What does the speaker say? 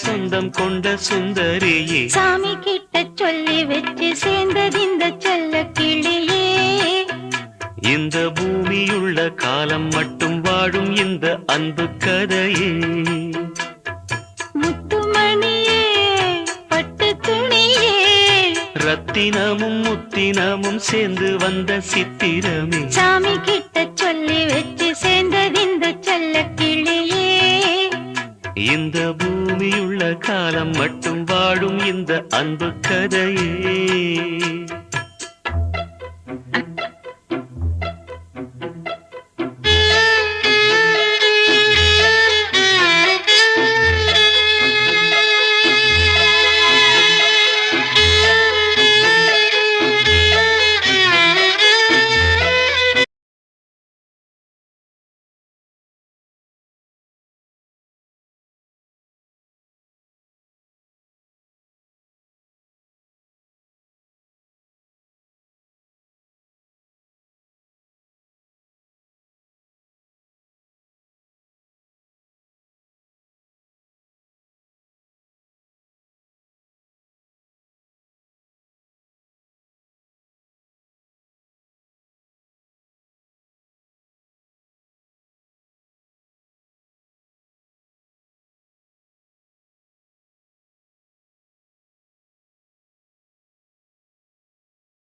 சொந்தம் கொண்ட சுந்தரியே, சாமி கிட்ட சொல்லி வச்சு சேர்ந்ததிந்த செல்ல கிளியே. இந்த பூமியுள்ள காலம் மட்டும் வாழும் இந்த அன்பு கதையே. முத்துமணியே பட்டு துணியே, ரத்தினமும் முத்தினமும் சேர்ந்து வந்த சித்திரமே, சாமி கிட்ட சொல்லி வச்சு சேர்ந்ததிந்த செல்ல கிளியே. இந்த பூமியுள்ள காலம் மட்டும் வாழும் இந்த அன்பு கதையே.